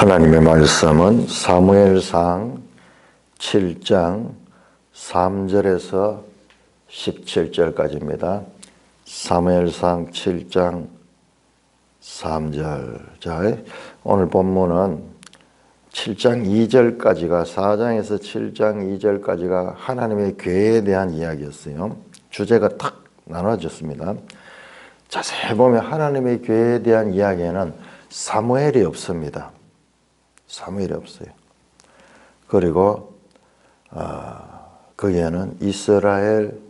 하나님의 말씀은 사무엘상 7장 3절에서 17절까지입니다. 사무엘상 7장 3절. 자, 오늘 본문은 7장 2절까지가 4장에서 7장 2절까지가 하나님의 괴에 대한 이야기였어요. 주제가 탁 나눠졌습니다. 자세히 보면 하나님의 괴에 대한 이야기에는 사무엘이 없습니다. 사무엘이 없어요. 그리고 거기에는 이스라엘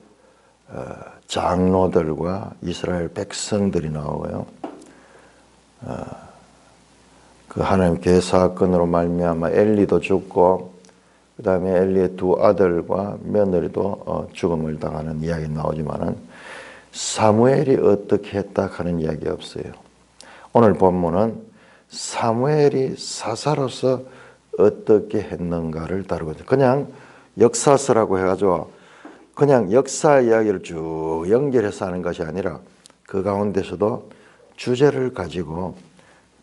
장로들과 이스라엘 백성들이 나오고요. 그 하나님 괴 사건으로 말미암아 엘리도 죽고 그 다음에 엘리의 두 아들과 며느리도 죽음을 당하는 이야기 나오지만은 사무엘이 어떻게 했다 하는 이야기 없어요. 오늘 본문은 사무엘이 사사로서 어떻게 했는가를 다루고 있어요. 그냥 역사서라고 해가지고 그냥 역사 이야기를 쭉 연결해서 하는 것이 아니라 그 가운데서도 주제를 가지고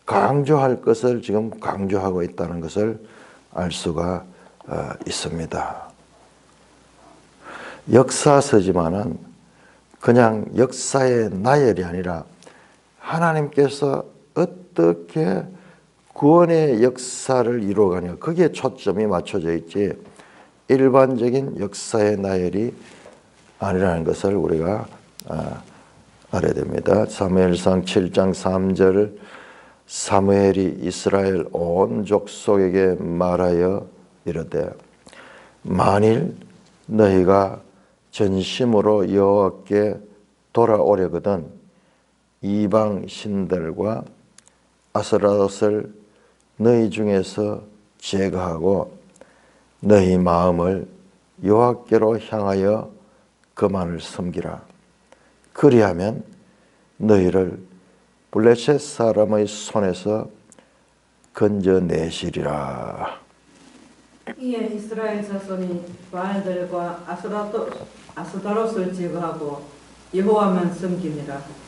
강조할 것을 지금 강조하고 있다는 것을 알 수가 있습니다. 역사서지만은 그냥 역사의 나열이 아니라 하나님께서 어떻게 구원의 역사를 이루어가냐 거기에 초점이 맞춰져 있지 일반적인 역사의 나열이 아니라는 것을 우리가 알아야 됩니다. 사무엘상 7장 3절 사무엘이 이스라엘 온 족속에게 말하여 이르되 만일 너희가 전심으로 여호와께 돌아오려거든 이방 신들과 아스라롯을 너희 중에서 제거하고 너희 마음을 여호와께로 향하여 그만을 섬기라. 그리하면 너희를 블레셋 사람의 손에서 건져내시리라. 이에 이스라엘 자손이 바알들과 아스타롯을 제거하고 여호와만 섬기니라.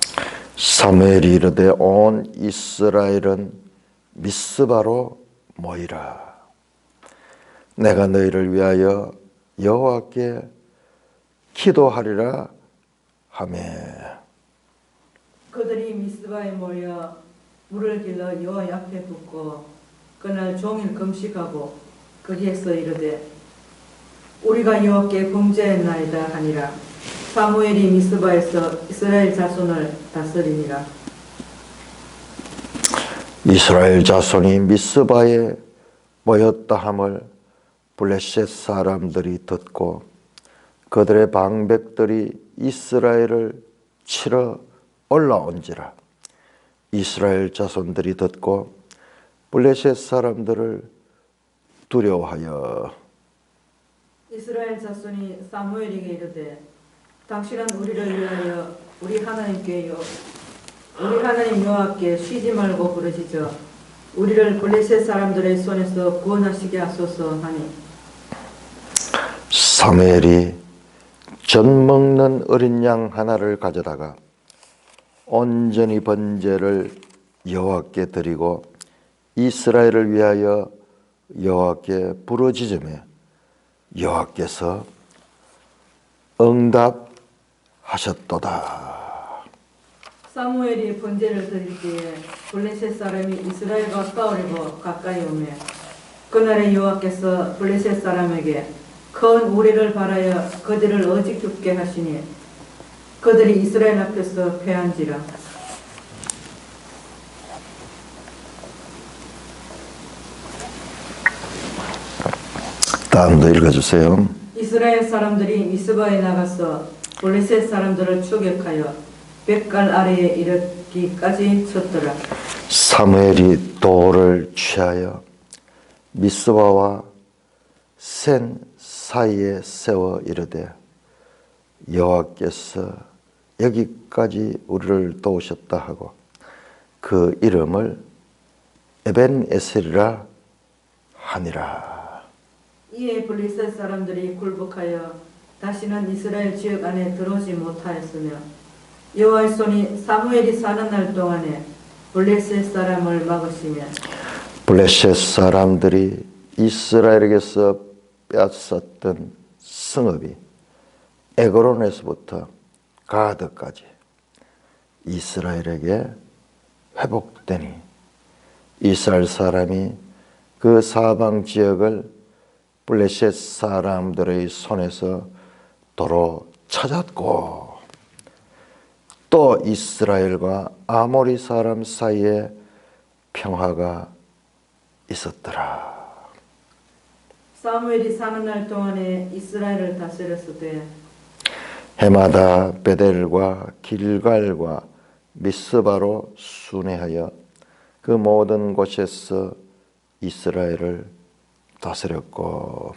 사무엘이 이르되 온 이스라엘은 미스바로 모이라. 내가 너희를 위하여 여호와께 기도하리라 하매 그들이 미스바에 모여 물을 길러 여호와 앞에 붓고 그날 종일 금식하고 거기에서 이르되 우리가 여호와께 범죄했나이다 하니라. 사무엘이 미스바에서 이스라엘 자손을 다스리니라. 이스라엘 자손이 미스바에 모였다 함을 블레셋 사람들이 듣고 그들의 방백들이 이스라엘을 치러 올라온지라. 이스라엘 자손들이 듣고 블레셋 사람들을 두려워하여 이스라엘 자손이 사무엘에게 이르되 당신은 우리를 위하여 우리 하나님 여호와께 쉬지 말고 부르시죠. 우리를 블레셋 사람들의 손에서 구원하시게 하소서 하니 사무엘이 젖 먹는 어린 양 하나를 가져다가 온전히 번제를 여호와께 드리고 이스라엘을 위하여 여호와께 부르짖으며 여호와께서 응답하셨도다. 사무엘이 번제를 드릴 때에 블레셋 사람이 이스라엘과 싸우려고 가까이 오매 그날에 여호와께서 블레셋 사람에게 큰 우레를 발하여 그들을 어지 죽게 하시니 그들이 이스라엘 앞에서 패한지라. 다음도 읽어주세요. 이스라엘 사람들이 미스바에 나가서 블레셋 사람들을 추격하여 뱃갈 아래에 이르기까지 쳤더라. 사무엘이 돌을 취하여 미스바와 센 사이에 세워 이르되 여호와께서 여기까지 우리를 도우셨다 하고 그 이름을 에벤에셀이라 하니라. 이에 블레셋 사람들이 굴복하여 다시는 이스라엘 지역 안에 들어오지 못하였으며 여호와의 손이 사무엘이 사는 날 동안에 블레셋 사람을 막으시며 블레셋 사람들이 이스라엘에게서 빼앗았던 성읍이 에그론에서부터 가드까지 이스라엘에게 회복되니 이스라엘 사람이 그 사방 지역을 블레셋 사람들의 손에서 도로 찾았고 또 이스라엘과 아모리 사람 사이에 평화가 있었더라. 사무엘이 사는 날 동안에 이스라엘을 다스렸을 때 해마다 베델과 길갈과 미스바로 순회하여 그 모든 곳에서 이스라엘을 다스렸고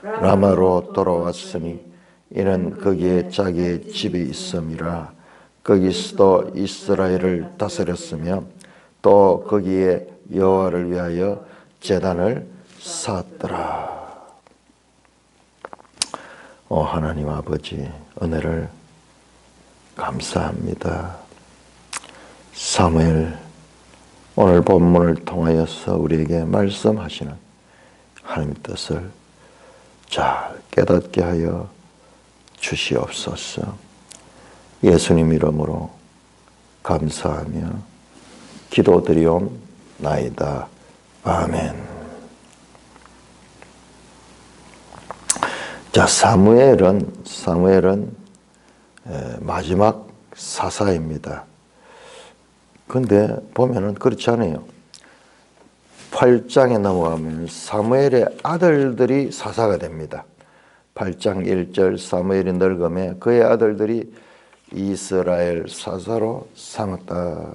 라마로 돌아왔으니 이는 거기에 자기의 집이 있음이라. 거기서도 이스라엘을 다스렸으며 또 거기에 여호와를 위하여 제단을 쌓았더라. 하나님 아버지, 은혜를 감사합니다. 사무엘 오늘 본문을 통하여서 우리에게 말씀하시는 하나님의 뜻을 잘 깨닫게 하여 주시옵소서. 예수님 이름으로 감사하며 기도드리옵나이다. 아멘. 자, 사무엘은 마지막 사사입니다. 근데 보면은 그렇지 않아요. 8장에 넘어가면 사무엘의 아들들이 사사가 됩니다. 8장 1절 사무엘이 늙음에 그의 아들들이 이스라엘 사사로 삼았다.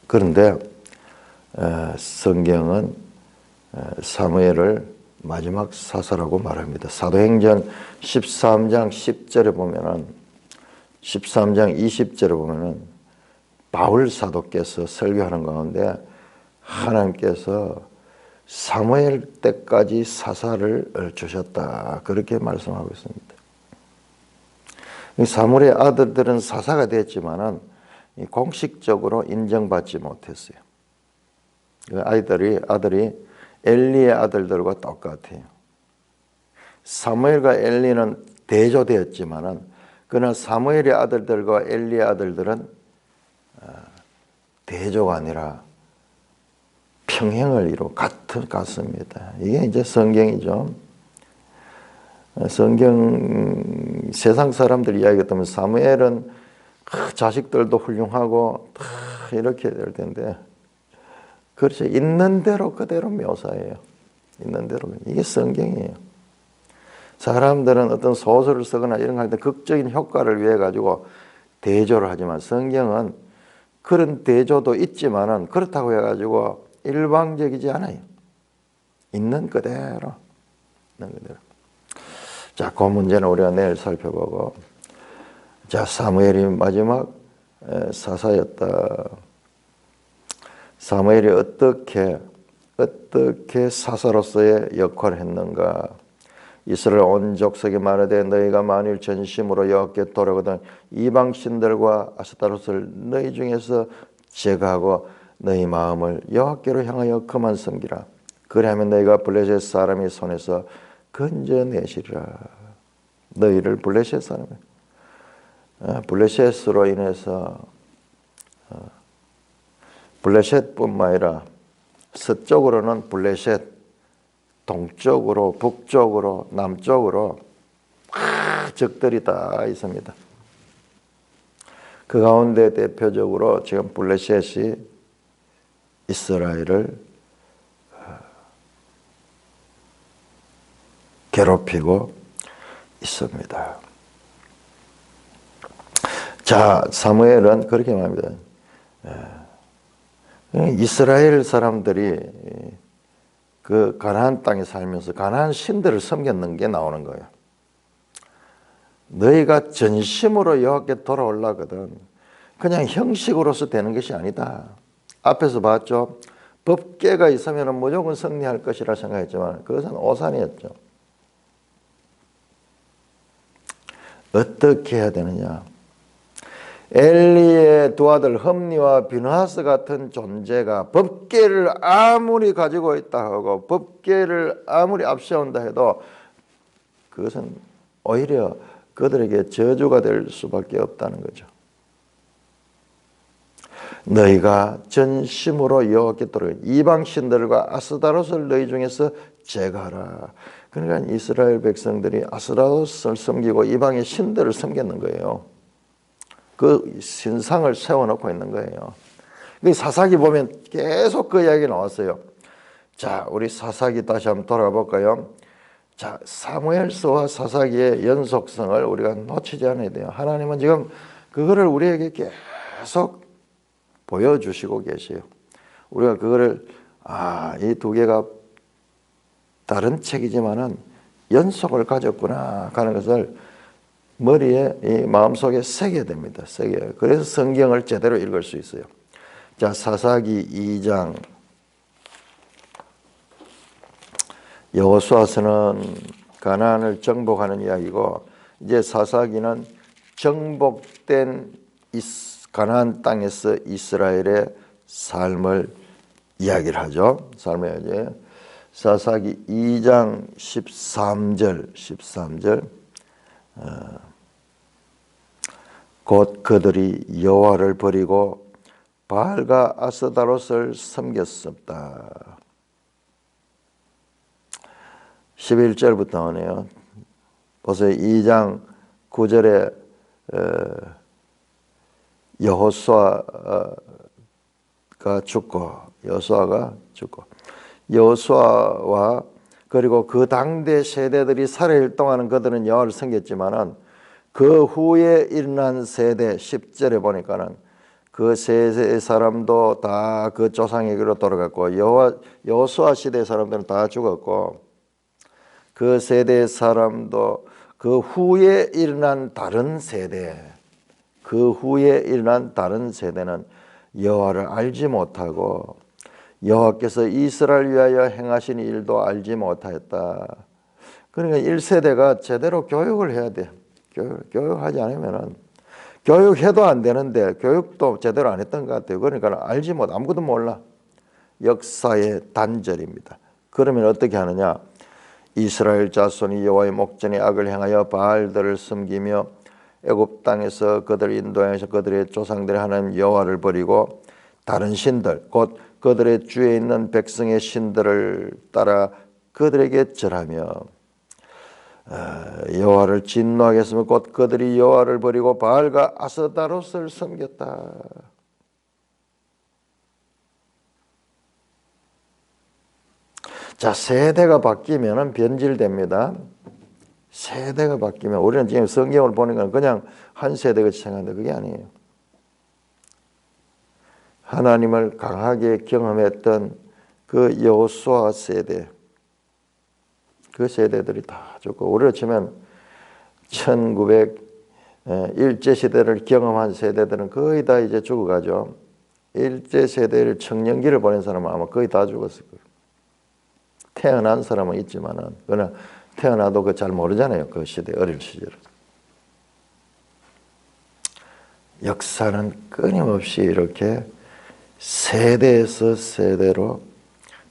그런데 성경은 사무엘을 마지막 사사라고 말합니다. 사도행전 13장 10절에 보면은 13장 20절에 보면은 바울 사도께서 설교하는 가운데 하나님께서 사무엘 때까지 사사를 주셨다. 그렇게 말씀하고 있습니다. 사무엘의 아들들은 사사가 됐지만은 공식적으로 인정받지 못했어요. 아들이 엘리의 아들들과 똑같아요. 사무엘과 엘리는 대조되었지만은 그러나 사무엘의 아들들과 엘리의 아들들은 대조가 아니라 평행을 이루고 같습니다. 이게 이제 성경이죠. 성경 세상 사람들 이야기 듣면 사무엘은 자식들도 훌륭하고 이렇게 될 텐데 그렇죠. 있는 대로 그대로 묘사해요. 있는 대로. 이게 성경이에요. 사람들은 어떤 소설을 쓰거나 이런 거 할 때 극적인 효과를 위해 가지고 대조를 하지만 성경은 그런 대조도 있지만은 그렇다고 해가지고 일방적이지 않아요. 있는 그대로. 있는 그대로. 자, 그 문제는 우리가 내일 살펴보고. 자, 사무엘이 마지막 사사였다. 사무엘이 어떻게 사사로서의 역할을 했는가. 이스라엘 온 족속에 말하되 너희가 만일 전심으로 여호와께 돌아오거든 이방 신들과 아스타롯을 너희 중에서 제거하고 너희 마음을 여호와께로 향하여 그만 섬기라. 그리하면 너희가 블레셋 사람의 손에서 건져내시리라. 너희를 블레셋 사람이 블레셋으로 인해서 블레셋뿐만 아니라 서쪽으로는 블레셋, 동쪽으로, 북쪽으로, 남쪽으로 적들이 다 있습니다. 그 가운데 대표적으로 지금 블레셋이 이스라엘을 괴롭히고 있습니다. 자, 사무엘은 그렇게 말합니다. 이스라엘 사람들이 그 가나안 땅에 살면서 가나안 신들을 섬겼는 게 나오는 거예요. 너희가 전심으로 여호와께 돌아오려거든 그냥 형식으로서 되는 것이 아니다. 앞에서 봤죠. 법궤가 있으면 무조건 승리할 것이라 생각했지만 그것은 오산이었죠. 어떻게 해야 되느냐. 엘리의 두 아들 흠니와 비느하스 같은 존재가 법궤를 아무리 가지고 있다 하고 법궤를 아무리 앞세운다 해도 그것은 오히려 그들에게 저주가 될 수밖에 없다는 거죠. 너희가 전심으로 여호와께 돌아가 이방 신들과 아스다롯을 너희 중에서 제거하라. 그러니까 이스라엘 백성들이 아스다롯을 섬기고 이방의 신들을 섬겼는 거예요. 그 신상을 세워놓고 있는 거예요. 사사기 보면 계속 그 이야기 나왔어요. 자, 우리 사사기 다시 한번 돌아볼까요? 자, 사무엘서와 사사기의 연속성을 우리가 놓치지 않아야 돼요. 하나님은 지금 그거를 우리에게 계속 보여주시고 계세요. 우리가 그거를 이 두 개가 다른 책이지만은 연속을 가졌구나 하는 것을 머리에 이 마음속에 새겨야 됩니다. 새겨요. 그래서 성경을 제대로 읽을 수 있어요. 자, 사사기 2장. 여호수아서는 가나안을 정복하는 이야기고 이제 사사기는 정복된 가나안 땅에서 이스라엘의 삶을 이야기를 하죠. 삶의 이제 사사기 2장 13절 곧 그들이 여호와를 버리고 바알과 아스다롯을 섬겼었다. 11절부터 나오네요. 보세요. 2장 9절에 여호수아가 죽고 여호수아와 그리고 그 당대 세대들이 살아일동하는 그들은 여호와를 섬겼지만은 그 후에 일어난 세대 10절에 보니까는 그 세대 사람도 다 그 조상에게로 돌아갔고 여호수아 시대 사람들은 다 죽었고 그 세대 사람도 그 후에 일어난 다른 세대 는 여호와를 알지 못하고 여호와께서 이스라엘 위하여 행하신 일도 알지 못하였다. 그러니까 1세대가 제대로 교육을 해야 돼. 교육하지 않으면은 교육해도 안 되는데 교육도 제대로 안 했던 것 같아요. 그러니까 알지 못, 아무것도 몰라. 역사의 단절입니다. 그러면 어떻게 하느냐? 이스라엘 자손이 여호와의 목전에 악을 행하여 바알들을 섬기며 애굽 땅에서 그들을 인도하여서 그들의 조상들의 하나님 여호와를 버리고 다른 신들 곧 그들의 주에 있는 백성의 신들을 따라 그들에게 절하며 여호와를 진노하게 했으면 곧 그들이 여호와를 버리고 바알과 아스다롯을 섬겼다. 자, 세대가 바뀌면 변질됩니다. 세대가 바뀌면 우리는 지금 성경을 보니까 그냥 한 세대같이 생각하는데 그게 아니에요. 하나님을 강하게 경험했던 그 여호수아 세대, 그 세대들이 다 죽고 우리로 치면 1901제 경험한 세대들은 거의 다 이제 죽어가죠. 일제 세대를 청년기를 보낸 사람은 아마 거의 다 죽었을 거예요. 태어난 사람은 있지만은 그러나 태어나도 그 잘 모르잖아요. 그 시대 어릴 시절. 역사는 끊임없이 이렇게 세대에서 세대로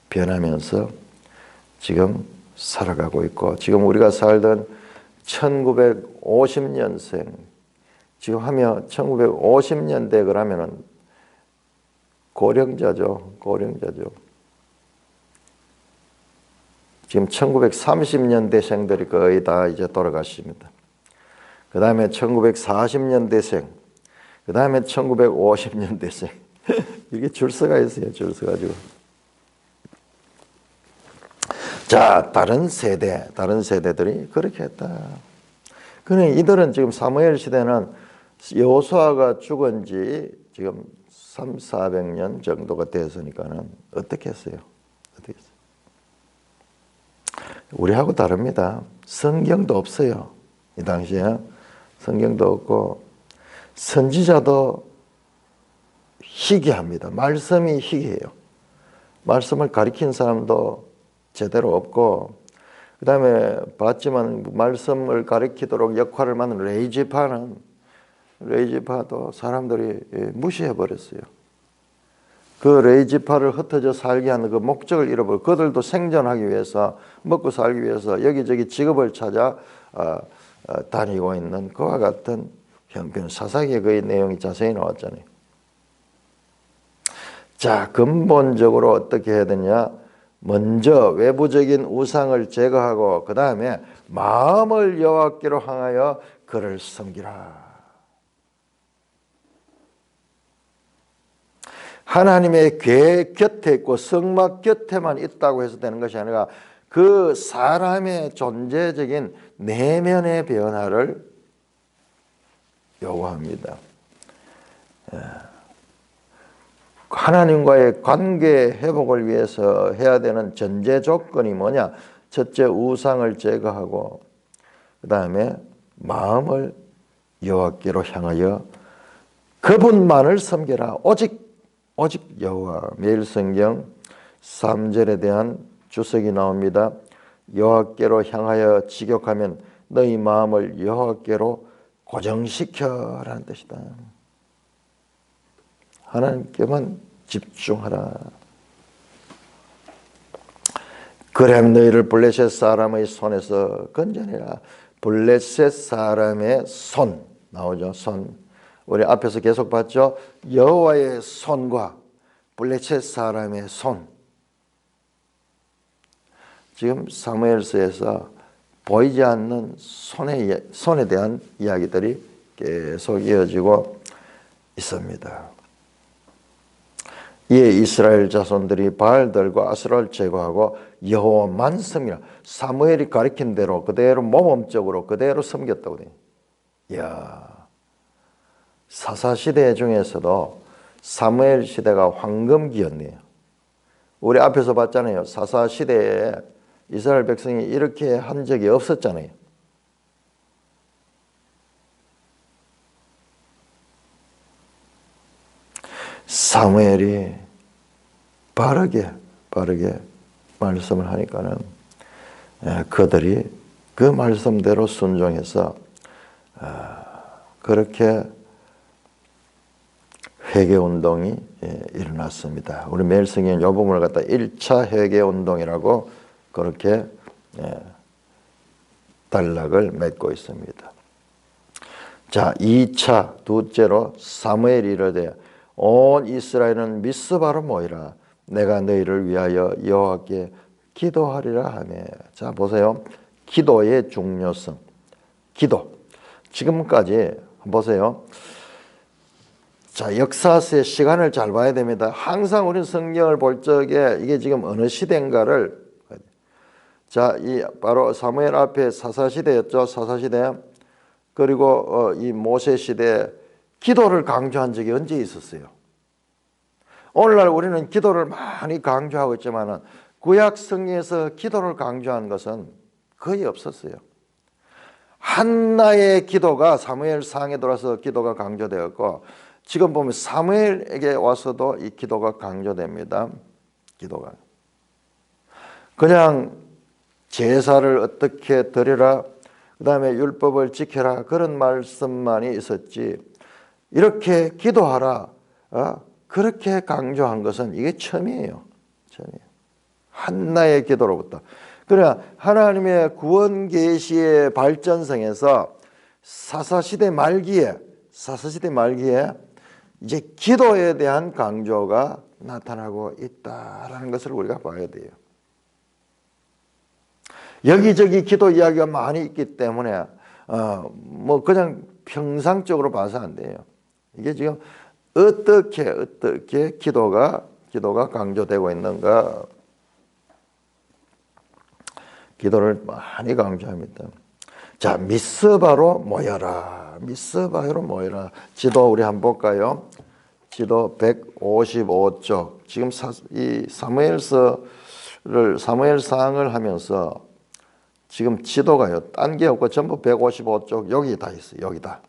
변하면서 지금 살아가고 있고 지금 우리가 살던 1950년생 지금 하면 1950년대 그러면은 고령자죠. 지금 1930년대생들이 거의 다 이제 돌아가십니다. 그 다음에 1940년대생, 그 다음에 1950년대생. 이게 줄서가 있어요. 줄서 가지고. 자, 다른 세대들이 그렇게 했다. 그러니 이들은 지금 사무엘 시대는 여호수아가 죽은 지 지금 300~400년 정도가 됐으니까는 어떻게 했어요? 우리하고 다릅니다. 성경도 없어요. 이 당시에 성경도 없고 선지자도 희귀합니다. 말씀이 희귀해요. 말씀을 가리킨 사람도 제대로 없고 그 다음에 봤지만 말씀을 가리키도록 역할을 맡은 레이지파는 레이지파도 사람들이 무시해 버렸어요. 그 레이지파를 흩어져 살게 하는 그 목적을 잃어버려. 그들도 생존하기 위해서, 먹고 살기 위해서 여기저기 직업을 찾아 다니고 있는 그와 같은 형편. 사사기에 그 내용이 자세히 나왔잖아요. 자, 근본적으로 어떻게 해야 되냐? 먼저 외부적인 우상을 제거하고 그 다음에 마음을 여호와께로 향하여 그를 섬기라. 하나님의 궤 곁에 있고 성막 곁에만 있다고 해서 되는 것이 아니라 그 사람의 존재적인 내면의 변화를 요구합니다. 하나님과의 관계 회복을 위해서 해야 되는 전제 조건이 뭐냐? 첫째, 우상을 제거하고 그 다음에 마음을 여호와께로 향하여 그분만을 섬겨라. 오직 여호와. 매일 성경 3절에 대한 주석이 나옵니다. 여호와께로 향하여 직역하면 너희 마음을 여호와께로 고정시켜라는 뜻이다. 하나님께만 집중하라. 그럼 너희를 블레셋 사람의 손에서 건져내라. 블레셋 사람의 손 나오죠. 손. 우리 앞에서 계속 봤죠. 여호와의 손과 블레셋 사람의 손. 지금 사무엘서에서 보이지 않는 손에 대한 이야기들이 계속 이어지고 있습니다. 이에 이스라엘 자손들이 바알들과 아스라를 제거하고 여호와만 섬기라. 사무엘이 가르친 대로 그대로 모범적으로 그대로 섬겼다고 돼요. 이야, 사사시대 중에서도 사무엘 시대가 황금기였네요. 우리 앞에서 봤잖아요. 사사시대에 이스라엘 백성이 이렇게 한 적이 없었잖아요. 사무엘이 바르게 말씀을 하니까는 그들이 그 말씀대로 순종해서 그렇게 회개운동이 일어났습니다. 우리 매일 성경 이 부분을 갖다 1차 회개운동이라고 그렇게 단락을 맺고 있습니다. 자, 2차 둘째로 사무엘이 이르되 온 이스라엘은 미스바로 모이라. 내가 너희를 위하여 여호와께 기도하리라 하며. 자, 보세요. 기도의 중요성. 기도. 지금까지 보세요. 자, 역사의 시간을 잘 봐야 됩니다. 항상 우리는 성경을 볼 적에 이게 지금 어느 시대인가를, 자, 이 바로 사무엘 앞에 사사시대였죠. 사사시대. 그리고 이 모세시대 기도를 강조한 적이 언제 있었어요? 오늘날 우리는 기도를 많이 강조하고 있지만 구약 성경에서 기도를 강조한 것은 거의 없었어요. 한나의 기도가 사무엘상에 들어와서 기도가 강조되었고, 지금 보면 사무엘에게 와서도 이 기도가 강조됩니다. 기도가 그냥 제사를 어떻게 드리라, 그 다음에 율법을 지켜라, 그런 말씀만이 있었지 이렇게 기도하라 그렇게 강조한 것은 이게 처음이에요. 한나의 기도로부터. 그러나 하나님의 구원 계시의 발전성에서 사사시대 말기에 이제 기도에 대한 강조가 나타나고 있다라는 것을 우리가 봐야 돼요. 여기저기 기도 이야기가 많이 있기 때문에 뭐 그냥 평상적으로 봐서 안 돼요. 이게 지금 어떻게 기도가 강조되고 있는가? 기도를 많이 강조합니다. 자, 미스바로 모여라. 지도 우리 한번 볼까요? 지도 155쪽. 지금 이 사무엘상을 하면서 지금 지도가요, 딴 게 없고 전부 155쪽 여기 다 있어요. 여기다.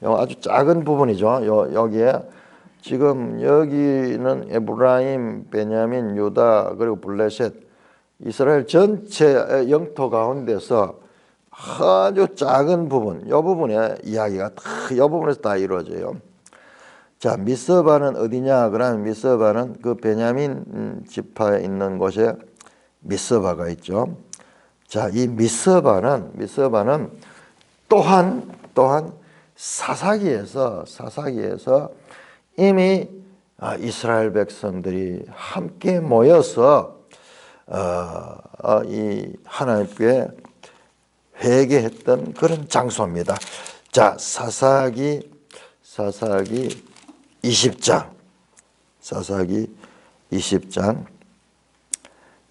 아주 작은 부분이죠. 여기에 지금 여기는 에브라임, 베냐민, 유다 그리고 블레셋, 이스라엘 전체 영토 가운데서 아주 작은 부분, 이 부분에 이야기가 이 부분에서 다 이루어져요. 자, 미스바는 어디냐? 그러면 미스바는 그 베냐민 지파에 있는 곳에 미스바가 있죠. 자, 이 미스바는 또한 사사기에서 이미 이스라엘 백성들이 함께 모여서 이 하나님께 회개했던 그런 장소입니다. 자, 사사기 20장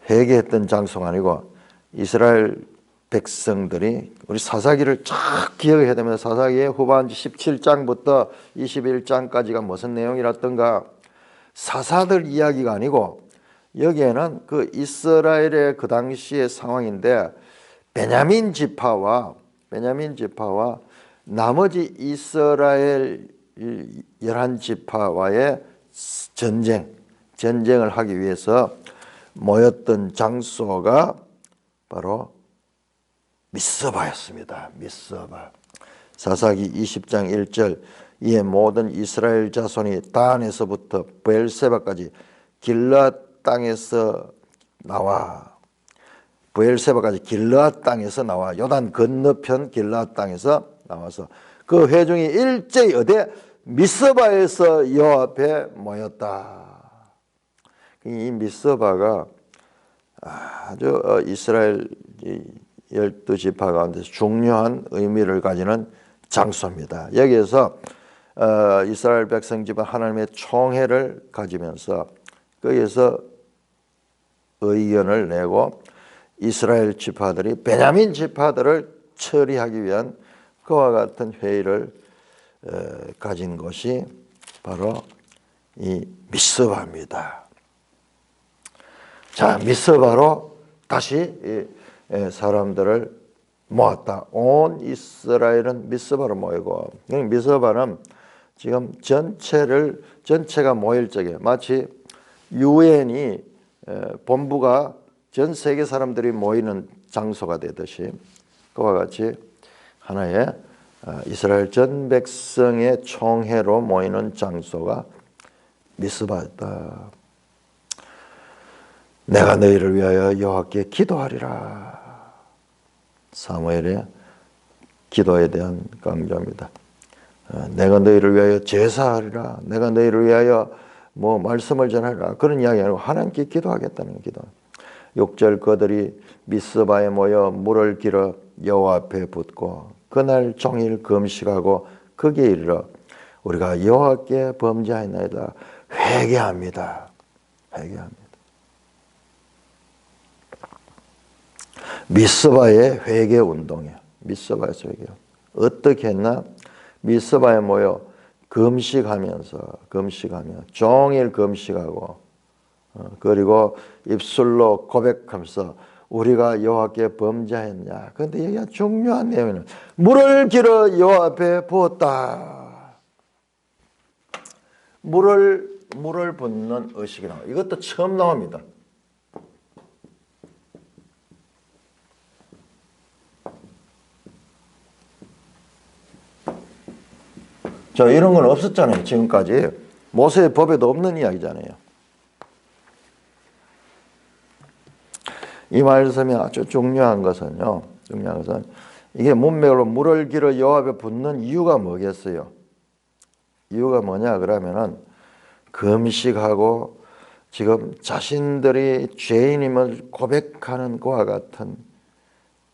회개했던 장소가 아니고 이스라엘 백성들이 우리 사사기를 쫙 기억해야 됩니다. 사사기의 후반 17장부터 21장까지가 무슨 내용이라던가 사사들 이야기가 아니고 여기에는 그 이스라엘의 그 당시의 상황인데 베냐민 지파와 나머지 이스라엘 11지파와의 전쟁을 하기 위해서 모였던 장소가 바로 미스바였습니다. 미스바. 사사기 20장 1절 이에 모든 이스라엘 자손이 단에서부터 브엘세바까지 길르앗 땅에서 나와 요단 건너편 길르앗 땅에서 나와서 그 회중이 일제히 어디 미스바에서 여호와 앞에 모였다. 이 미스바가 아주 이스라엘 12지파 가운데서 중요한 의미를 가지는 장소입니다. 여기에서 이스라엘 백성 집안 하나님의 총회를 가지면서 거기에서 의견을 내고 이스라엘 지파들이 베냐민 지파들을 처리하기 위한 그와 같은 회의를 가진 것이 바로 이 미스바입니다. 자, 미스바로 다시 사람들을 모았다. 온 이스라엘은 미스바로 모이고, 미스바는 지금 전체가 모일 적에 마치 유엔이 본부가 전 세계 사람들이 모이는 장소가 되듯이 그와 같이 하나의 이스라엘 전 백성의 총회로 모이는 장소가 미스바였다. 내가 너희를 위하여 여호와께 기도하리라. 사무엘의 기도에 대한 강조입니다. 내가 너희를 위하여 제사하리라. 내가 너희를 위하여 말씀을 전하리라. 그런 이야기 아니고 하나님께 기도하겠다는 기도. 6절 그들이 미스바에 모여 물을 길어 여호와 앞에 붓고 그날 종일 금식하고 거기에 이르러 우리가 여호와께 범죄하였나이다. 회개합니다. 미스바의 회개 운동이에요. 미스바에서 회개. 어떻게 했나? 미스바에 모여 금식하며 종일 금식하고 그리고 입술로 고백하면서 우리가 여호와께 범죄했냐. 그런데 여기가 중요한 내용은 물을 길어 여호와 앞에 부었다. 물을 붓는 의식이 나와요. 이것도 처음 나옵니다. 이런 건 없었잖아요. 지금까지 모세의 법에도 없는 이야기잖아요. 이 말씀이 아주 중요한 것은 이게 문맥으로 물을 길어 여호와 앞에 붓는 이유가 뭐겠어요? 이유가 뭐냐 그러면은 금식하고 지금 자신들이 죄인임을 고백하는 것과 같은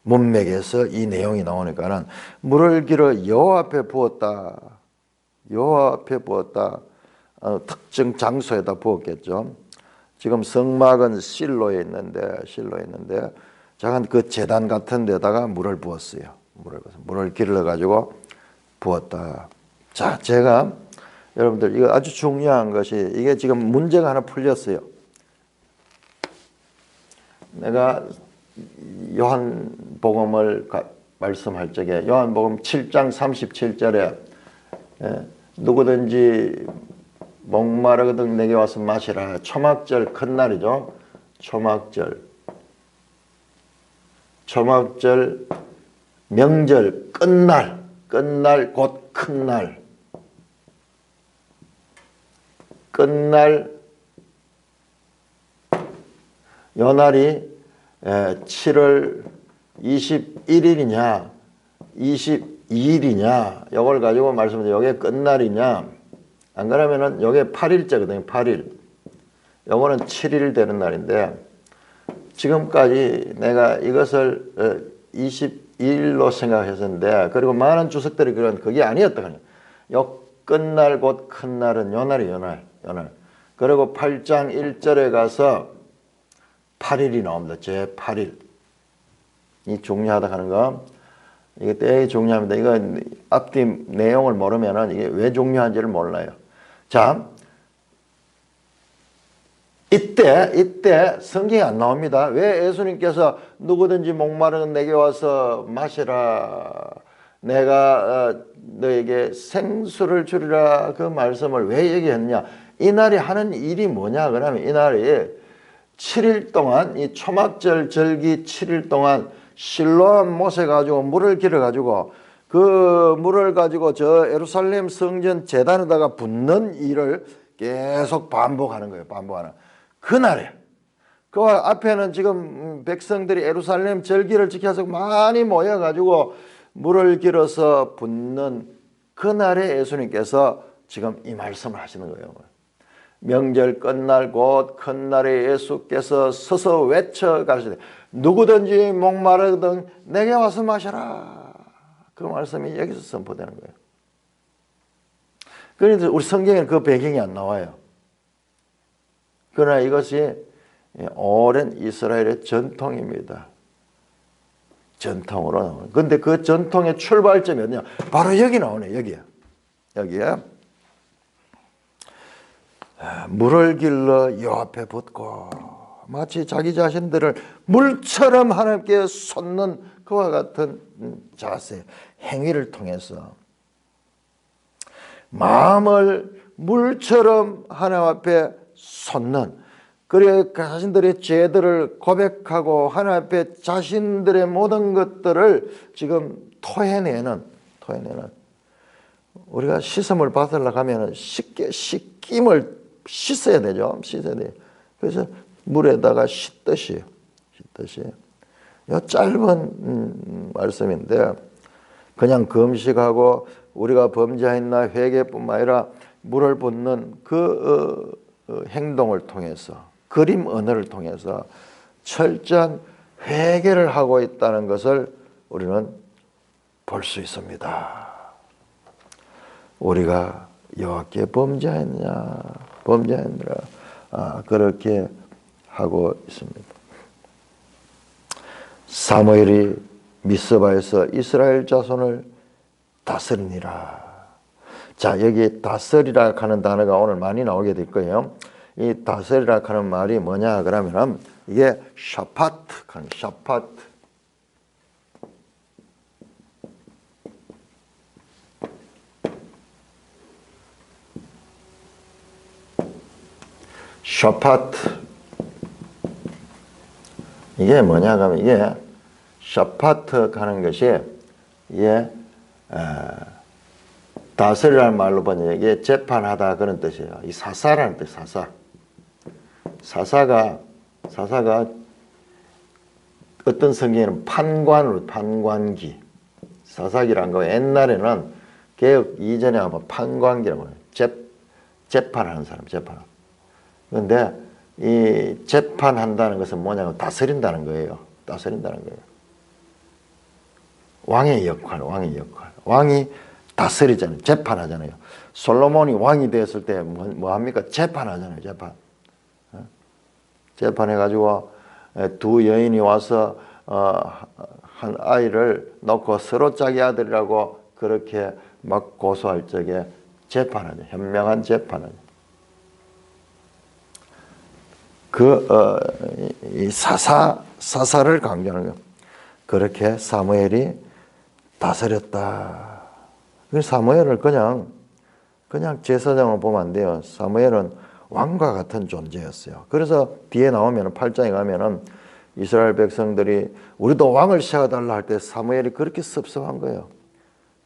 문맥에서 이 내용이 나오니까는 물을 길어 여호와 앞에 부었다. 특정 장소에다 부었겠죠. 지금 성막은 실로에 있는데 작은 그 제단 같은 데다가 물을 부었어요. 물을 길러 가지고 부었다. 자, 제가 여러분들 이거 아주 중요한 것이 이게 지금 문제가 하나 풀렸어요. 내가 요한복음을 말씀할 적에 요한복음 7장 37절에 누구든지 목마르거든 내게 와서 마시라. 초막절 큰 초막절 명절 끝날, 끝날 곧 큰 날, 끝날 요 날이 7월 21일이냐 22일이냐 요걸 가지고 말씀드려요. 요게 끝날이냐 안 그러면은 요게 8일째거든요. 8일. 요거는 7일 되는 날인데 지금까지 내가 이것을 22일로 생각했었는데 그리고 많은 주석들이 그런 그게 아니었다. 요 끝날 곧 큰 날은 요 날이 요 날. 그리고 8장 1절에 가서 8일이 나옵니다. 제 8일. 이 중요하다 하는 거. 이게 되게 중요합니다. 이거 앞뒤 내용을 모르면은 이게 왜 중요한지를 몰라요. 자, 이때 성경이 안 나옵니다. 왜 예수님께서 누구든지 목마르면 내게 와서 마시라. 내가 너에게 생수를 주리라. 그 말씀을 왜 얘기했냐. 이날이 하는 일이 뭐냐. 그러면 이날이 7일 동안 이 초막절 절기 7일 동안 실로암 못에 가지고 물을 길어 가지고 그 물을 가지고 저 예루살렘 성전 제단에다가 붓는 일을 계속 반복하는 거예요. 반복하는 그날에 그 앞에는 지금 백성들이 예루살렘 절기를 지켜서 많이 모여 가지고 물을 길어서 붓는 그날에 예수님께서 지금 이 말씀을 하시는 거예요. 명절 끝날 곧 큰 날에 예수께서 서서 외쳐 가시되 누구든지 목마르든 내게 와서 마셔라. 그 말씀이 여기서 선포되는 거예요. 그런데 우리 성경에는 그 배경이 안 나와요. 그러나 이것이 오랜 이스라엘의 전통입니다. 전통으로 나오는. 그런데 그 전통의 출발점이 어디냐? 바로 여기 나오네. 여기에. 물을 길러 요 앞에 붓고 마치 자기 자신들을 물처럼 하나님께 쏟는 그와 같은 자세, 행위를 통해서 마음을 물처럼 하나님 앞에 쏟는 그리고 자신들의 죄들을 고백하고 하나님 앞에 자신들의 모든 것들을 지금 토해내는 우리가 씻음을 받으려고 하면 쉽게 씻김을 씻어야 되죠. 씻어야 돼요. 그래서 물에다가 씻듯이 이 짧은 말씀인데 그냥 금식하고 우리가 범죄했나 회개뿐만 아니라 물을 붓는 그 행동을 통해서 그림 언어를 통해서 철저한 회개를 하고 있다는 것을 우리는 볼 수 있습니다. 우리가 여호와께 범죄했느냐 그렇게 하고 있습니다. 사무엘이 미스바에서 이스라엘 자손을 다스리니라. 자, 여기 다스리라 하는 단어가 오늘 많이 나오게 될 거예요. 이 다스리라 하는 말이 뭐냐 그러면 이게 샤파트. 이게 뭐냐 하면 이게 샤파트 하는 것이 이게 다스리라는 말로 보면 이게 재판하다 그런 뜻이에요. 이 사사라는 뜻, 사사가 어떤 성경에는 판관기 사사기라는 거 옛날에는 개혁 이전에 아마 판관기라고 해요. 재판하는 사람, 재판. 그런데 이 재판한다는 것은 뭐냐면 다스린다는 거예요. 왕의 역할. 왕이 다스리잖아요. 재판하잖아요. 솔로몬이 왕이 되었을 때 뭐 합니까? 재판하잖아요. 재판해가지고 두 여인이 와서 한 아이를 놓고 서로 자기 아들이라고 그렇게 막 고소할 적에 재판하죠. 현명한 재판하죠. 이 사사를 강조하는 거예요. 그렇게 사무엘이 다스렸다. 사무엘을 그냥 제사장을 보면 안 돼요. 사무엘은 왕과 같은 존재였어요. 그래서 뒤에 나오면 8장에 가면은 이스라엘 백성들이 우리도 왕을 세워달라 할 때 사무엘이 그렇게 섭섭한 거예요.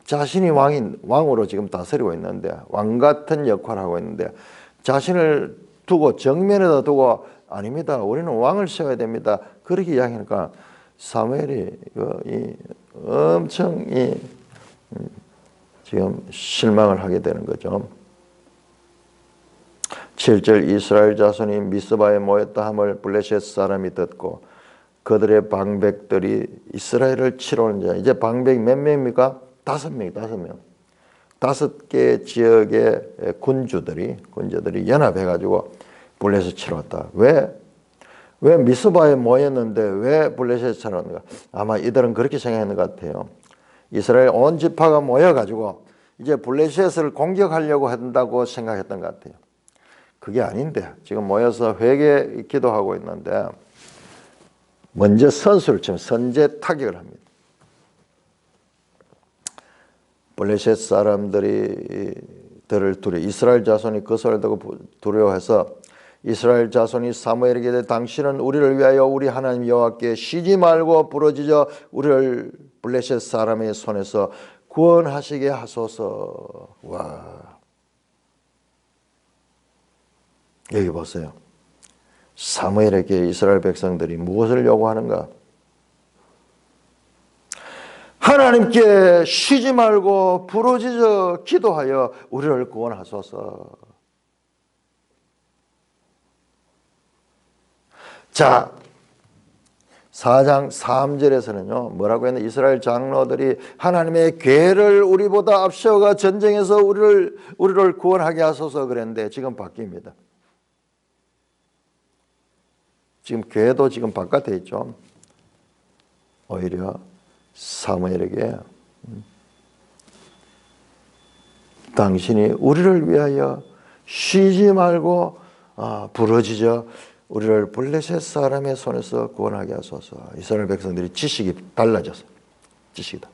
자신이 왕으로 지금 다스리고 있는데, 왕 같은 역할을 하고 있는데, 자신을 두고 정면에다 두고 아닙니다. 우리는 왕을 세워야 됩니다. 그렇게 이야기하니까 사무엘이 엄청 지금 실망을 하게 되는 거죠. 7절 이스라엘 자손이 미스바에 모였다 함을 블레셋 사람이 듣고 그들의 방백들이 이스라엘을 치러 오는 자. 이제 방백이 몇 명입니까? 5명. 5개 지역의 군주들이 연합해가지고 블레셋 치러 왔다. 왜 미스바에 모였는데 왜 블레셋 치러 왔는가? 아마 이들은 그렇게 생각했는 것 같아요. 이스라엘 온 지파가 모여가지고 이제 블레셋을 공격하려고 한다고 생각했던 것 같아요. 그게 아닌데 지금 모여서 회개 기도하고 있는데 먼저 선수를 치면 선제 타격을 합니다. 블레셋 사람들을 이스라엘 자손이 그 소리를 듣고 두려워해서 이스라엘 자손이 사무엘에게 이르되 당신은 우리를 위하여 우리 하나님 여호와께 쉬지 말고 부르짖어 우리를 블레셋 사람의 손에서 구원하시게 하소서. 와, 여기 보세요. 사무엘에게 이스라엘 백성들이 무엇을 요구하는가? 하나님께 쉬지 말고 부르짖어 기도하여 우리를 구원하소서. 자, 4장 3절에서는요 뭐라고 했는데 이스라엘 장로들이 하나님의 괴를 우리보다 앞세워가 전쟁에서 우리를 구원하게 하소서 그랬는데 지금 바뀝니다. 지금 괴도 지금 바깥에 있죠. 오히려 사무엘에게 당신이 우리를 위하여 쉬지 말고 부르짖어 우리를 블레셋 사람의 손에서 구원하게 하소서. 이스라엘 백성들이 지식이 달라졌어요. 지식이다.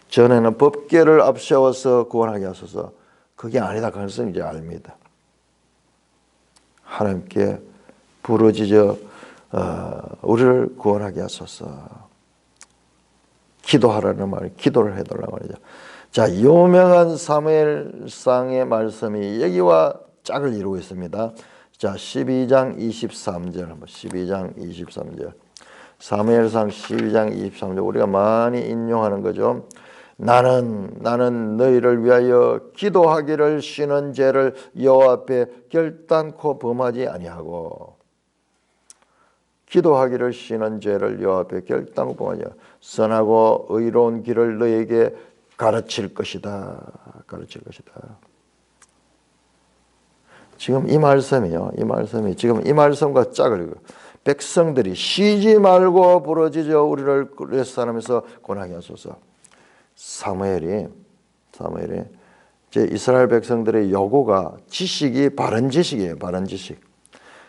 전에는 법궤를 앞세워서 구원하게 하소서. 그게 아니다. 그것은 이제 압니다. 하나님께 부르짖어 우리를 구원하게 하소서. 기도하라는 말, 기도를 해달라고 말이죠. 자, 유명한 사무엘상의 말씀이 여기와 짝을 이루고 있습니다. 자, 12장 23절 한번 12장 23절. 사무엘상 12장 23절 우리가 많이 인용하는 거죠. 나는 너희를 위하여 기도하기를 쉬는 죄를 여호와 앞에 결단코 범하지 아니하고 기도하기를 쉬는 죄를 여호와 앞에 결단코 범하지 아니하고 선하고 의로운 길을 너희에게 가르칠 것이다. 가르칠 것이다. 지금 이 말씀이 지금 이 말씀과 짝을 이루고 백성들이 쉬지 말고 부르짖어 우리를 블레셋 사람에서 구원하게 하소서. 사무엘이 이제 이스라엘 백성들의 요구가 지식이 바른 지식이에요. 바른 지식.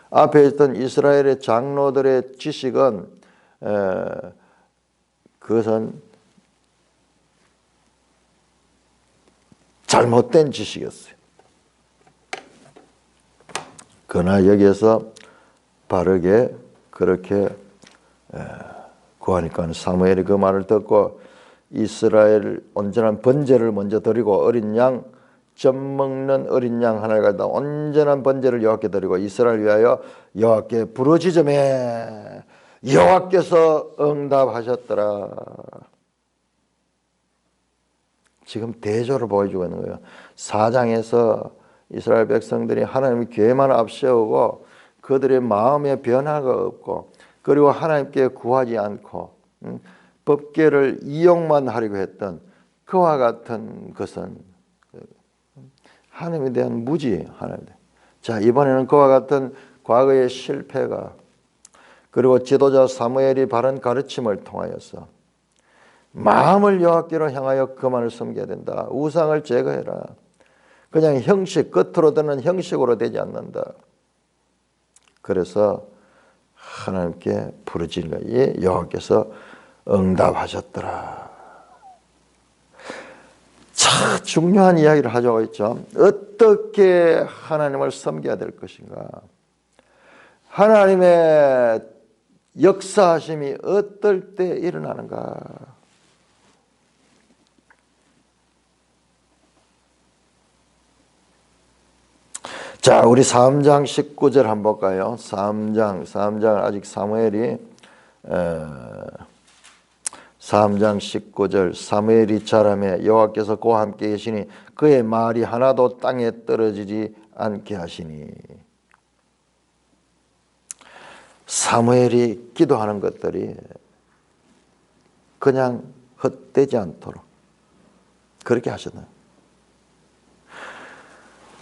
앞에 있던 이스라엘의 장로들의 지식은 그것은 잘못된 지식이었어요. 그러나 여기에서 바르게 그렇게 구하니까 사무엘이 그 말을 듣고 이스라엘 온전한 번제를 먼저 드리고 어린 양 젖 먹는 어린 양 하나를 가져다 온전한 번제를 여호와께 드리고 이스라엘 위하여 여호와께 부르짖음에 여호와께서 응답하셨더라. 지금 대조를 보여주고 있는 거예요. 4장에서 이스라엘 백성들이 하나님의 계획만 앞세우고 그들의 마음에 변화가 없고 그리고 하나님께 구하지 않고 법궤를 이용만 하려고 했던 그와 같은 것은 하나님에 대한 무지. 자, 이번에는 그와 같은 과거의 실패가 그리고 지도자 사무엘이 바른 가르침을 통하여서 마음을 여호와께로 향하여 그만을 섬겨야 된다. 우상을 제거해라. 그냥 형식, 겉으로 드는 형식으로 되지 않는다. 그래서 하나님께 부르짖는 거예요. 여호와께서 응답하셨더라. 참 중요한 이야기를 하자고 했죠. 어떻게 하나님을 섬겨야 될 것인가. 하나님의 역사하심이 어떨 때 일어나는가? 자, 우리 3장 19절 한번 볼까요? 3장 아직 사무엘이 3장 19절 사무엘이 자라매 여호와께서 그와 함께 계시니 그의 말이 하나도 땅에 떨어지지 않게 하시니. 사무엘이 기도하는 것들이 그냥 헛되지 않도록 그렇게 하셨나요?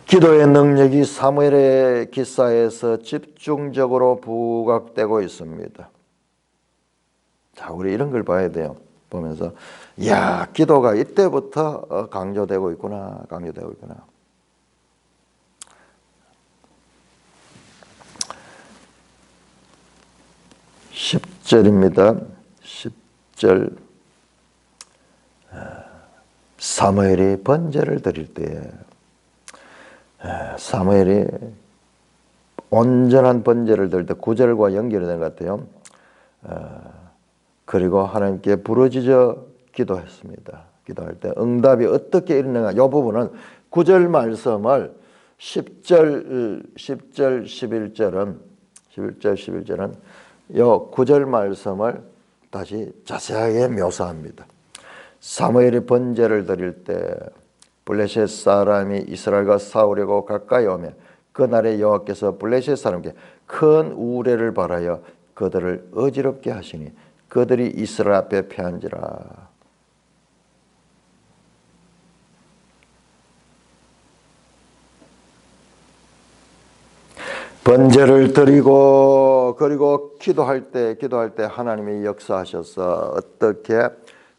기도의 능력이 사무엘의 기사에서 집중적으로 부각되고 있습니다. 자, 우리 이런 걸 봐야 돼요. 보면서 야, 기도가 이때부터 강조되고 있구나. 10절입니다. 10절 사무엘이 번제를 드릴 때에 사무엘이 온전한 번제를 드릴 때 9절과 연결이 된 것 같아요. 그리고 하나님께 부르짖어 기도했습니다. 기도할 때 응답이 어떻게 일어나가? 이 부분은 9절 말씀을 10절, 11절은 이 9절 말씀을 다시 자세하게 묘사합니다. 사무엘이 번제를 드릴 때 블레셋 사람이 이스라엘과 싸우려고 가까이 오며 그날에 여호와께서 블레셋 사람에게 큰 우레를 발하여 그들을 어지럽게 하시니 그들이 이스라엘 앞에 패한지라. 번제를 드리고 그리고 기도할 때 하나님이 역사하셔서 어떻게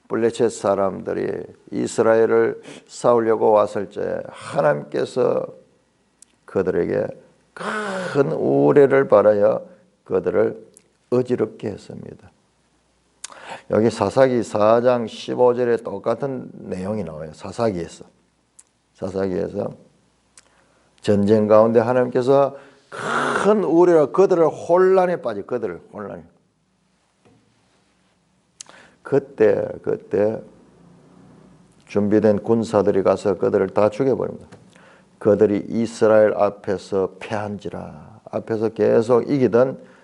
블레셋 사람들이 이스라엘을 싸우려고 왔을 때 하나님께서 그들에게 큰 우레를 발하여 그들을 어지럽게 했습니다. 여기 사사기 4장 15절에 똑같은 내용이 나와요. 사사기에서 전쟁 가운데 하나님께서 큰 우레로 그들을 혼란에 빠져 그때 준비된 군사들이 가서 그들을 다 죽여버립니다. 그들이 이스라엘 앞에서 패한지라. 앞에서 계속 이기던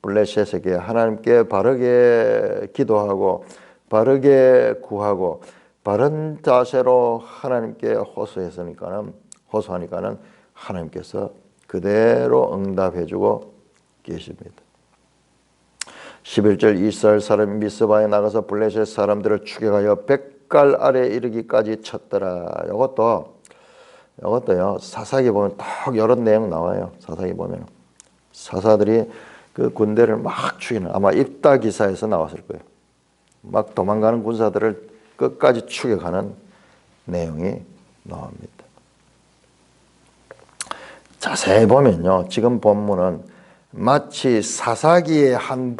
블레셋에게 하나님께 바르게 기도하고 바르게 구하고 바른 자세로 하나님께 호소하니까는 하나님께서 그대로 응답해주고 계십니다. 11절 이스라엘 사람이 미스바에 나가서 블레셋 사람들을 추격하여 백갈 아래에 이르기까지 쳤더라. 이것도요 사사기 보면 딱 이런 내용 나와요. 사사기 보면 사사들이 그 군대를 막 죽이는, 아마 입다 기사에서 나왔을 거예요. 막 도망가는 군사들을 끝까지 추격하는 내용이 나옵니다. 자세히 보면요, 지금 본문은 마치 사사기의 한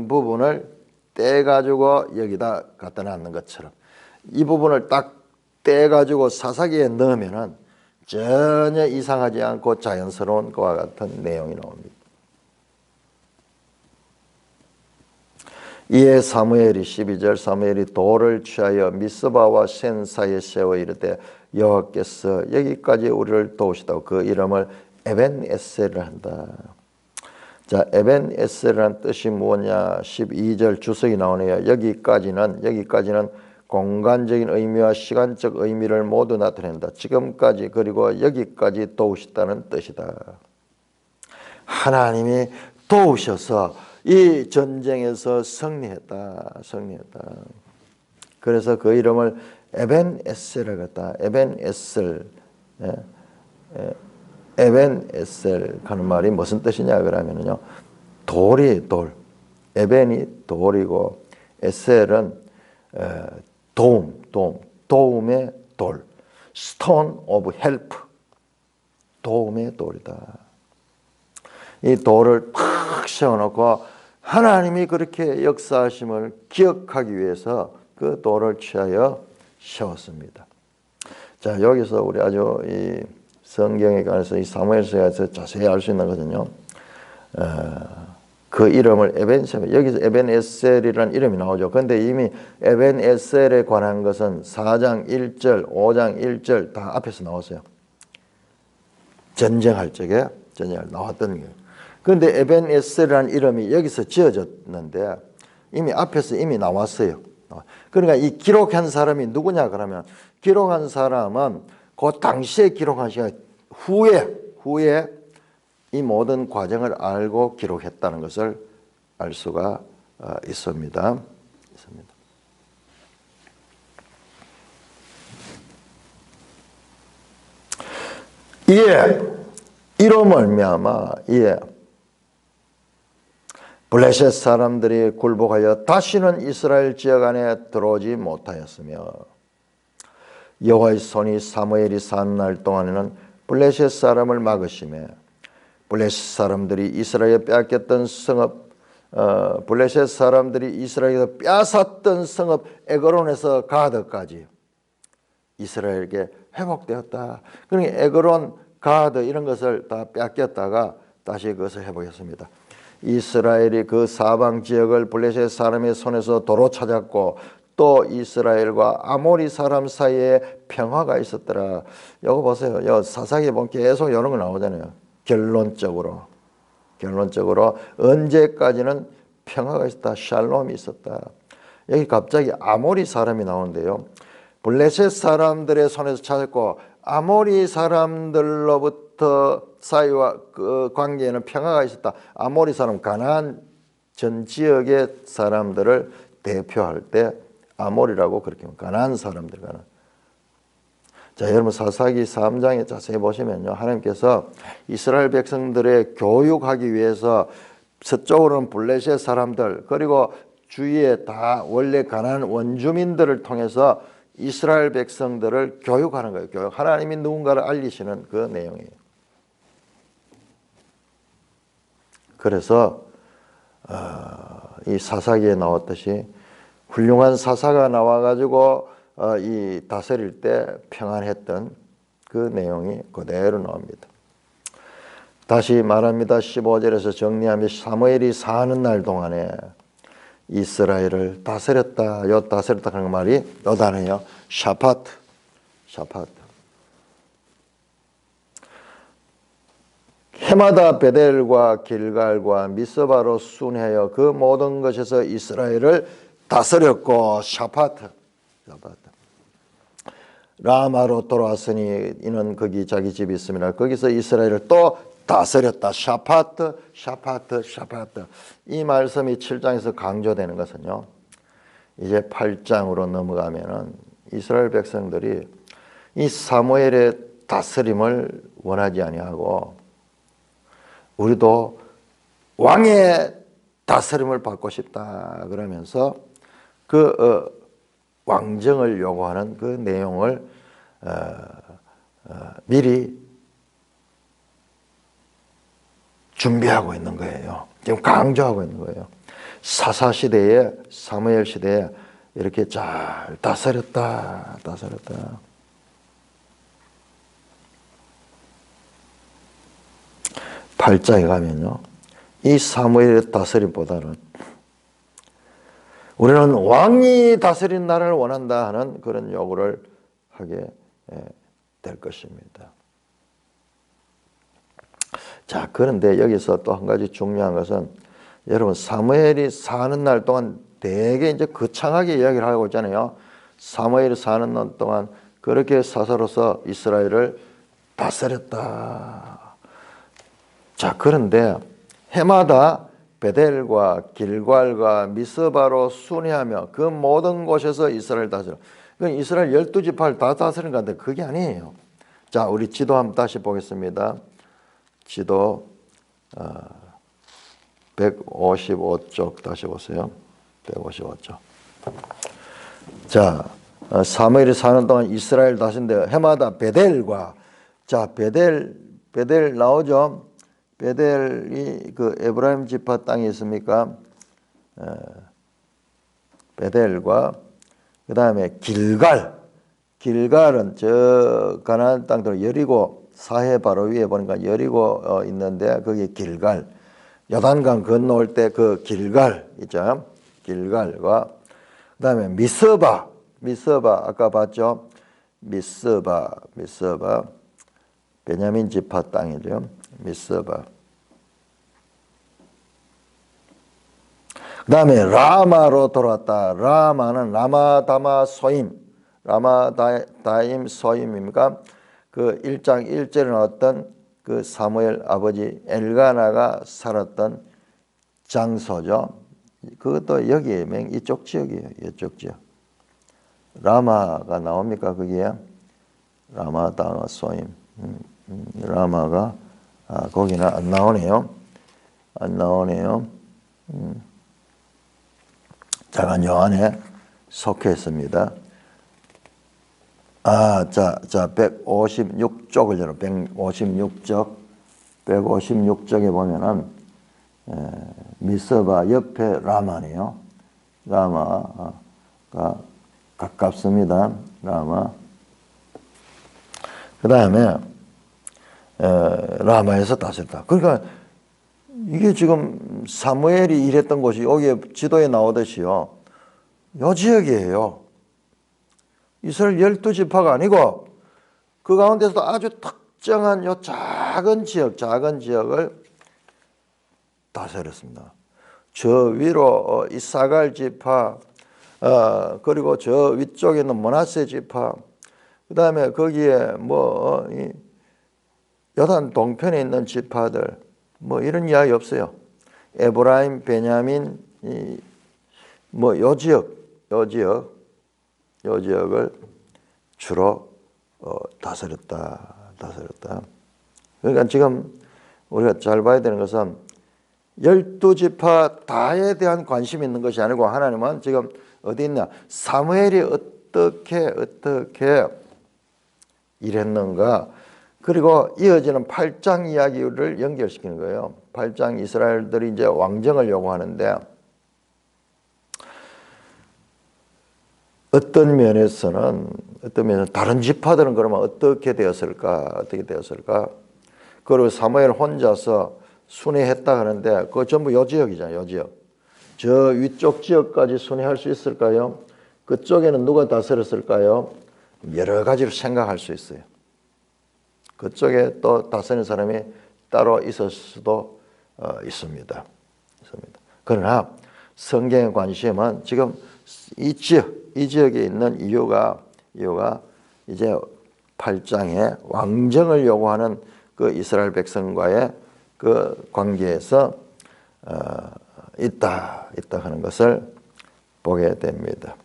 부분을 떼가지고 여기다 갖다 놨는 것처럼 이 부분을 딱 떼가지고 사사기에 넣으면은 전혀 이상하지 않고 자연스러운 것과 같은 내용이 나옵니다. 이에 사무엘이 12절 사무엘이 돌을 취하여 미스바와 센 사이에 세워 이르되 여호와께서 여기까지 우리를 도우시다고 그 이름을 에벤에셀을 한다. 자, 에벤에셀이라는 뜻이 뭐냐? 12절 주석이 나오네요. 여기까지는 공간적인 의미와 시간적 의미를 모두 나타낸다. 지금까지 그리고 여기까지 도우시다는 뜻이다. 하나님이 도우셔서 이 전쟁에서 승리했다. 그래서 그 이름을 에벤에셀을 갖다 에벤에셀 하는 말이 무슨 뜻이냐 그러면요, 돌, 에벤이 돌이고 에셀은 도움의 돌, stone of help, 도움의 돌이다. 이 돌을 탁 세워놓고 하나님이 그렇게 역사하심을 기억하기 위해서 그 돌을 취하여 세웠습니다. 자, 여기서 우리 아주 이 성경에 관해서 이 사무엘서에서 자세히 알 수 있는 것은요, 그 이름을 에벤세벨, 여기서 에벤에셀이라는 이름이 나오죠. 그런데 이미 에벤에셀에 관한 것은 4장 1절, 5장 1절 다 앞에서 나왔어요. 전쟁할 적에 나왔던 거예요. 그런데 에벤에셀이라는 이름이 여기서 지어졌는데 이미 앞에서 이미 나왔어요. 그러니까 이 기록한 사람이 누구냐 그러면 기록한 사람은 그 당시에 기록한 시간 후에 이 모든 과정을 알고 기록했다는 것을 알 수가 있습니다. 이로 말미암아 블레셋 사람들이 굴복하여 다시는 이스라엘 지역 안에 들어오지 못하였으며 여호와의 손이 사무엘이 사는 날 동안에는 블레셋 사람을 막으시며 블레셋 사람들이 이스라엘에 빼앗겼던 성읍 블레셋 사람들이 이스라엘에서 빼앗았던 성읍 에그론에서 가드까지 이스라엘에게 회복되었다. 그러니까 에그론, 가드 이런 것을 다 빼앗겼다가 다시 그것을 회복했습니다. 이스라엘이 그 사방 지역을 블레셋 사람의 손에서 도로 찾았고 또 이스라엘과 아모리 사람 사이에 평화가 있었더라. 이거 보세요. 요 사사기에 보면 계속 이런 거 나오잖아요. 결론적으로 언제까지는 평화가 있었다. 샬롬이 있었다. 여기 갑자기 아모리 사람이 나오는데요. 블레셋 사람들의 손에서 찾았고 아모리 사람들로부터 사이와 그 관계에는 평화가 있었다. 아모리 사람 가나안 전 지역의 사람들을 대표할 때 아모리라고 그렇게 가나안 사람들 가나안. 자, 여러분 사사기 3장에 자세히 보시면요. 하나님께서 이스라엘 백성들의 교육하기 위해서 서쪽으로는 블레셋 사람들 그리고 주위에 다 원래 가나안 원주민들을 통해서 이스라엘 백성들을 교육하는 거예요. 교육. 하나님이 누군가를 알리시는 그 내용이에요. 그래서 이 사사기에 나왔듯이 훌륭한 사사가 나와가지고 이 다스릴 때 평안했던 그 내용이 그대로 나옵니다. 다시 말합니다. 15절에서 정리하면 사무엘이 사는 날 동안에 이스라엘을 다스렸다. 요 다스렸다 하는 말이 요 단어예요. 샤파트. 해마다 베델과 길갈과 미스바로 순회하여 그 모든 것에서 이스라엘을 다스렸고 샤파트. 라마로 돌아왔으니 이는 거기 자기 집이 있습니다. 거기서 이스라엘을 또 다스렸다. 샤파트. 이 말씀이 7장에서 강조되는 것은요. 이제 8장으로 넘어가면은 이스라엘 백성들이 이 사무엘의 다스림을 원하지 아니하고 우리도 왕의 다스림을 받고 싶다 그러면서 그 왕정을 요구하는 그 내용을 미리 준비하고 있는 거예요. 지금 강조하고 있는 거예요. 사사 시대에 사무엘 시대에 이렇게 잘 다스렸다. 8장에 가면요. 이 사무엘의 다스림보다는 우리는 왕이 다스린 나라를 원한다 하는 그런 요구를 하게 될 것입니다. 자, 그런데 여기서 또 한 가지 중요한 것은 여러분 사무엘이 사는 날 동안 되게 이제 거창하게 이야기를 하고 있잖아요. 사무엘이 사는 날 동안 그렇게 사사로서 이스라엘을 다스렸다. 자, 그런데 해마다 베델과 길갈과 미스바로 순회하며 그 모든 곳에서 이스라엘 다스려. 그러니까 이스라엘 12지파를 다 다스린 건데 그게 아니에요. 자, 우리 지도 한번 다시 보겠습니다. 지도 155쪽 다시 보세요. 155쪽. 자, 사무엘이 사는 동안 이스라엘 다스린데 해마다 베델과 자, 베델 나오죠. 베델이 그 에브라임 지파 땅에 있습니까? 베델과 그 다음에 길갈은 저 가나안 땅들 여리고 사해 바로 위에 보니까 여리고 있는데 거기에 길갈. 요단강 건너올 때 그 길갈 있죠. 길갈과 그다음에 미스바 아까 봤죠. 미스바 베냐민 지파 땅이죠. 미스바. 그다음에 라마로 돌아왔다. 라마는 라마다마 소임, 라마다임 소임입니까? 그 1장 1절에 나왔던 그 사무엘 아버지 엘가나가 살았던 장소죠. 그것도 여기에 이쪽 지역이에요. 이쪽 지역. 라마가 나옵니까? 거기에 라마다마 소임. 라마가 거기는 안 나오네요. 작은 요한에 속해 있습니다. 자 156쪽을 열어 156쪽에 보면은 미스바 옆에 라마네요. 라마가 가깝습니다. 라마. 그 다음에 라마에서 다스렸다. 그러니까 이게 지금 사무엘이 일했던 곳이 여기에 지도에 나오듯이요. 요 지역이에요. 이스라엘 12지파가 아니고 그 가운데서도 아주 특정한 요 작은 지역을 다스렸습니다. 저 위로 이사갈 지파, 그리고 저 위쪽에는 므낫세 지파, 그 다음에 거기에 요단 동편에 있는 지파들, 이런 이야기 없어요. 에브라임, 베냐민, 요 지역을 주로 다스렸다. 그러니까 지금 우리가 잘 봐야 되는 것은 12지파 다에 대한 관심이 있는 것이 아니고 하나님은 지금 어디 있냐? 사무엘이 어떻게 일했는가? 그리고 이어지는 8장 이야기를 연결시키는 거예요. 8장 이스라엘들이 이제 왕정을 요구하는데 어떤 면에서는 다른 지파들은 그러면 어떻게 되었을까? 그리고 사무엘 혼자서 순회했다 하는데 그거 전부 요 지역이잖아요. 요 지역. 저 위쪽 지역까지 순회할 수 있을까요? 그쪽에는 누가 다스렸을까요? 여러 가지로 생각할 수 있어요. 그쪽에 또 다스리는 사람이 따로 있을 수도 있습니다. 그러나 성경의 관심은 지금 이 지역에 있는 이유가 이제 8장에 왕정을 요구하는 그 이스라엘 백성과의 그 관계에서 있다 하는 것을 보게 됩니다.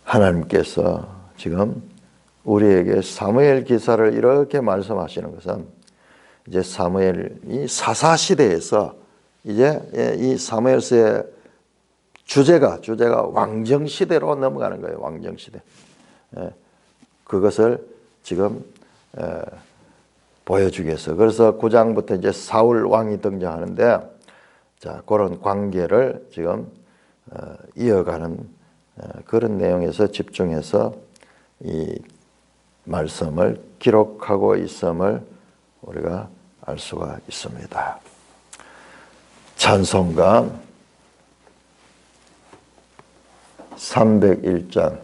하나님께서 지금 우리에게 사무엘 기사를 이렇게 말씀하시는 것은 이제 사무엘이 사사시대에서 이제 이 사무엘서의 주제가 왕정시대로 넘어가는 거예요. 왕정시대. 그것을 지금 보여주기 위해서. 그래서 9장부터 이제 사울 왕이 등장하는데 자, 그런 관계를 지금 이어가는 그런 내용에서 집중해서 이 말씀을 기록하고 있음을 우리가 알 수가 있습니다. 찬송가 301장